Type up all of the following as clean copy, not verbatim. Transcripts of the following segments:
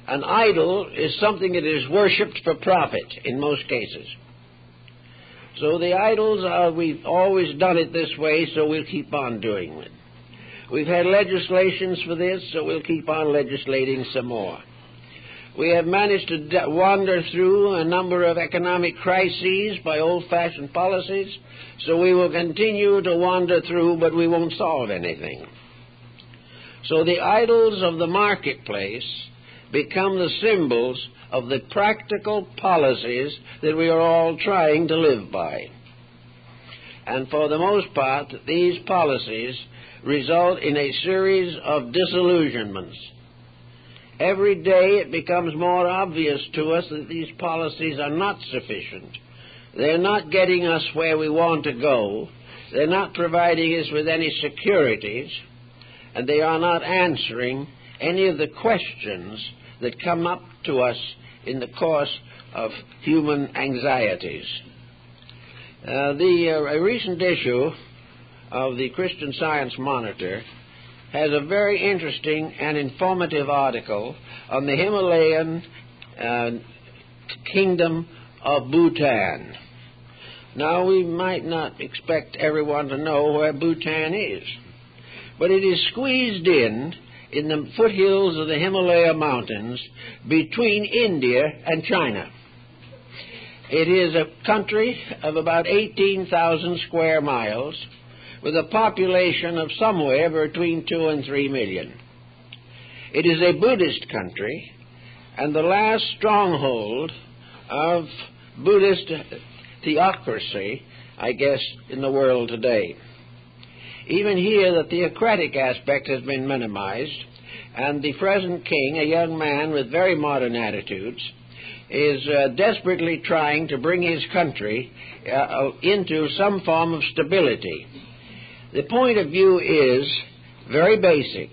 An idol is something that is worshipped for profit in most cases. So the idols are, we've always done it this way, so we'll keep on doing it. We've had legislations for this, so we'll keep on legislating some more. We have managed to wander through a number of economic crises by old-fashioned policies, so we will continue to wander through, but we won't solve anything. So the idols of the marketplace become the symbols of the practical policies that we are all trying to live by. And for the most part, these policies result in a series of disillusionments. Every day it becomes more obvious to us that these policies are not sufficient. They're not getting us where we want to go. They're not providing us with any securities. And they are not answering any of the questions that come up to us in the course of human anxieties. A recent issue of the Christian Science Monitor has a very interesting and informative article on the Himalayan kingdom of Bhutan. Now, we might not expect everyone to know where Bhutan is, but it is squeezed in the foothills of the Himalaya mountains between India and China. It is a country of about 18,000 square miles with a population of somewhere between 2 and 3 million. It is a Buddhist country and the last stronghold of Buddhist theocracy, I guess, in the world today. Even here, the theocratic aspect has been minimized, and the present king, a young man with very modern attitudes, is desperately trying to bring his country into some form of stability. The point of view is very basic.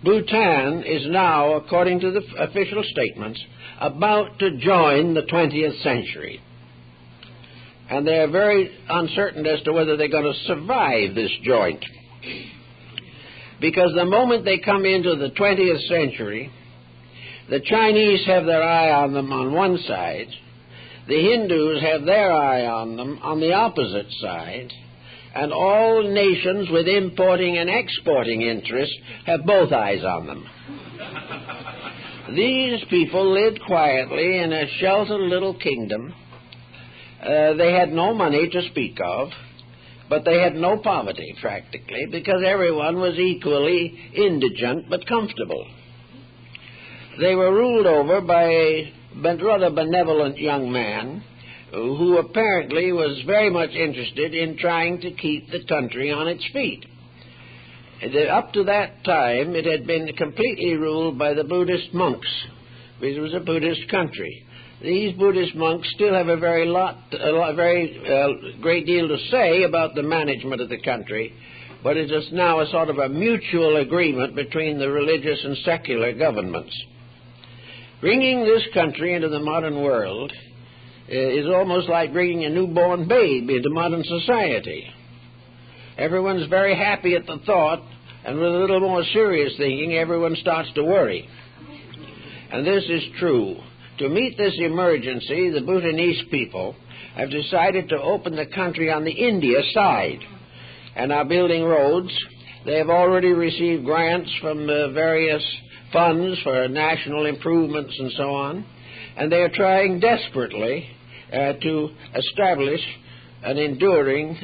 Bhutan is now, according to the official statements, about to join the 20th century. And they're very uncertain as to whether they're going to survive this joint. Because the moment they come into the 20th century, the Chinese have their eye on them on one side, the Hindus have their eye on them on the opposite side, and all nations with importing and exporting interests have both eyes on them. These people lived quietly in a sheltered little kingdom. They had no money to speak of, but they had no poverty, practically, because everyone was equally indigent but comfortable. They were ruled over by a rather benevolent young man who apparently was very much interested in trying to keep the country on its feet. Up to that time, it had been completely ruled by the Buddhist monks, because it was a Buddhist country. These Buddhist monks still have a very great deal to say about the management of the country, but it is now a sort of a mutual agreement between the religious and secular governments. Bringing this country into the modern world is almost like bringing a newborn babe into modern society. Everyone's very happy at the thought, and with a little more serious thinking, everyone starts to worry. And this is true. To meet this emergency, the Bhutanese people have decided to open the country on the India side and are building roads. They have already received grants from various funds for national improvements and so on, and they are trying desperately to establish an enduring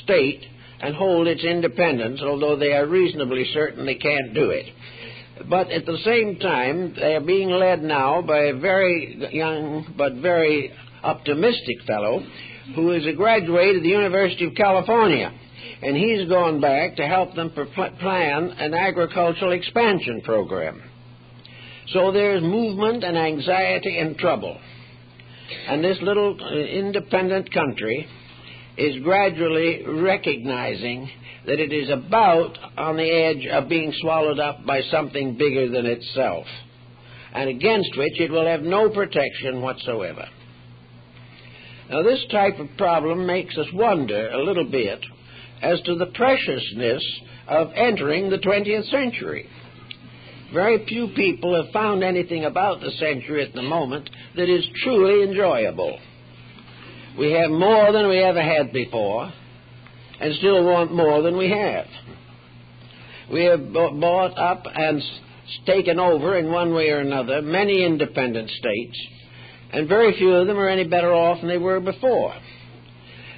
state and hold its independence, although they are reasonably certain they can't do it. But at the same time, they are being led now by a very young but very optimistic fellow who is a graduate of the University of California, and he's gone back to help them plan an agricultural expansion program. So there's movement and anxiety and trouble. And this little independent country is gradually recognizing that it is about on the edge of being swallowed up by something bigger than itself, and against which it will have no protection whatsoever. Now, this type of problem makes us wonder a little bit as to the preciousness of entering the 20th century. Very few people have found anything about the century at the moment that is truly enjoyable. We have more than we ever had before, and still want more than we have. We have bought up and taken over in one way or another many independent states, and very few of them are any better off than they were before.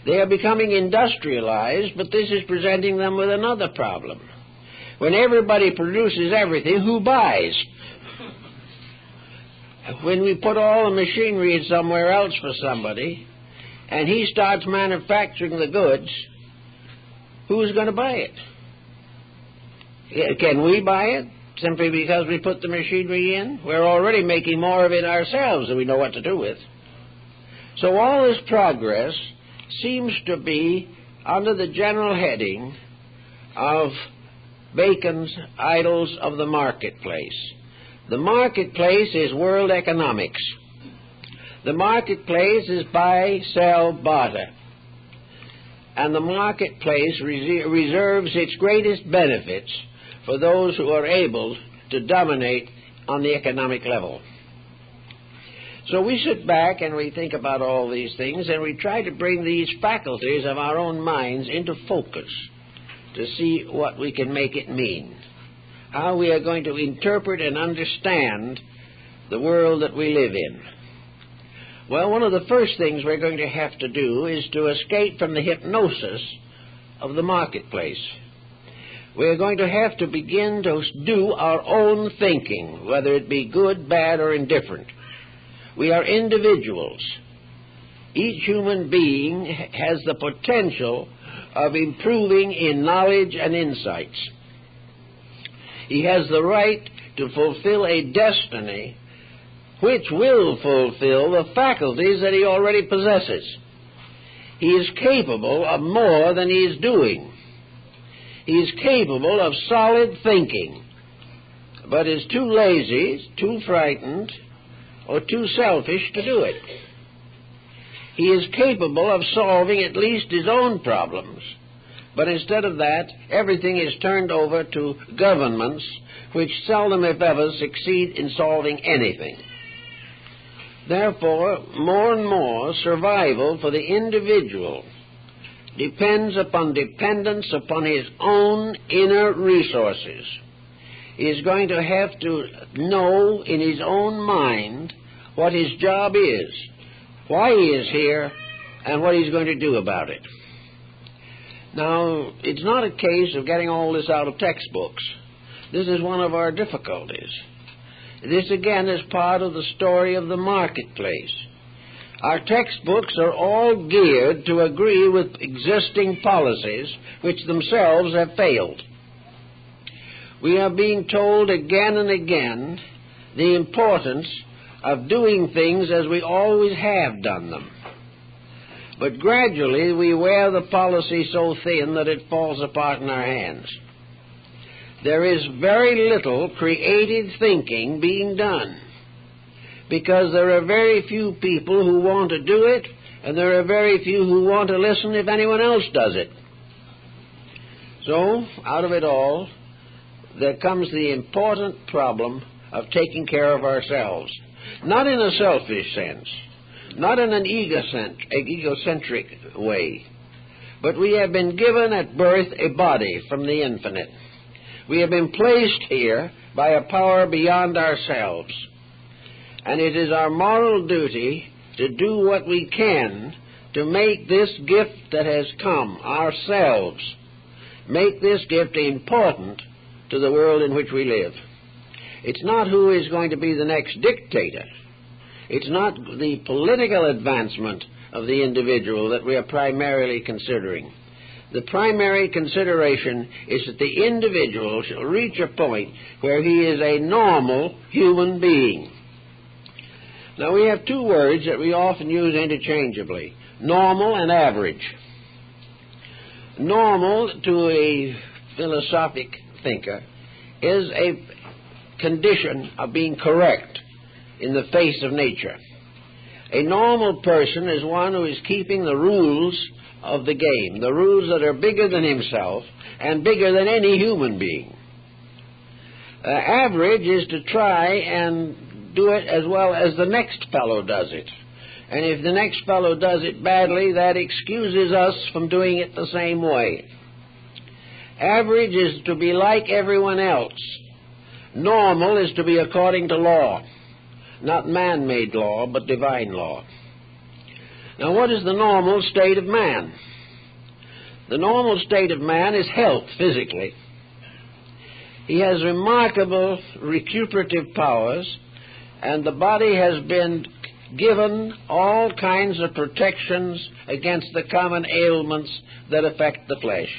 They are becoming industrialized, but this is presenting them with another problem. When everybody produces everything, who buys? When we put all the machinery somewhere else for somebody, and he starts manufacturing the goods, who's going to buy it? Can we buy it simply because we put the machinery in? We're already making more of it ourselves than we know what to do with. So all this progress seems to be under the general heading of Bacon's Idols of the Marketplace. The marketplace is world economics. The marketplace is buy, sell, barter. And the marketplace reserves its greatest benefits for those who are able to dominate on the economic level. So we sit back and we think about all these things, and we try to bring these faculties of our own minds into focus to see what we can make it mean, how we are going to interpret and understand the world that we live in. Well, one of the first things we're going to have to do is to escape from the hypnosis of the marketplace. We're going to have to begin to do our own thinking, whether it be good, bad, or indifferent. We are individuals. Each human being has the potential of improving in knowledge and insights. He has the right to fulfill a destiny which will fulfill the faculties that he already possesses. He is capable of more than he is doing. He is capable of solid thinking, but is too lazy, too frightened, or too selfish to do it. He is capable of solving at least his own problems, but instead of that, everything is turned over to governments which seldom, if ever, succeed in solving anything. Therefore, more and more survival for the individual depends upon dependence upon his own inner resources. He is going to have to know in his own mind what his job is, why he is here, and what he's going to do about it. Now, it's not a case of getting all this out of textbooks. This is one of our difficulties. This, again, is part of the story of the marketplace. Our textbooks are all geared to agree with existing policies which themselves have failed. We are being told again and again the importance of doing things as we always have done them. But gradually we wear the policy so thin that it falls apart in our hands. There is very little creative thinking being done, because there are very few people who want to do it, and there are very few who want to listen if anyone else does it. So, out of it all, there comes the important problem of taking care of ourselves. Not in a selfish sense, not in an egocentric way, but we have been given at birth a body from the infinite. We have been placed here by a power beyond ourselves. And it is our moral duty to do what we can to make this gift that has come, ourselves, make this gift important to the world in which we live. It's not who is going to be the next dictator. It's not the political advancement of the individual that we are primarily considering. The primary consideration is that the individual shall reach a point where he is a normal human being. Now, we have two words that we often use interchangeably, normal and average. Normal, to a philosophic thinker, is a condition of being correct in the face of nature. A normal person is one who is keeping the rules of the game, the rules that are bigger than himself and bigger than any human being. Average is to try and do it as well as the next fellow does it. And if the next fellow does it badly, that excuses us from doing it the same way. Average is to be like everyone else. Normal is to be according to law. Not man-made law, but divine law. Now, what is the normal state of man? The normal state of man is health, physically. He has remarkable recuperative powers, and the body has been given all kinds of protections against the common ailments that affect the flesh.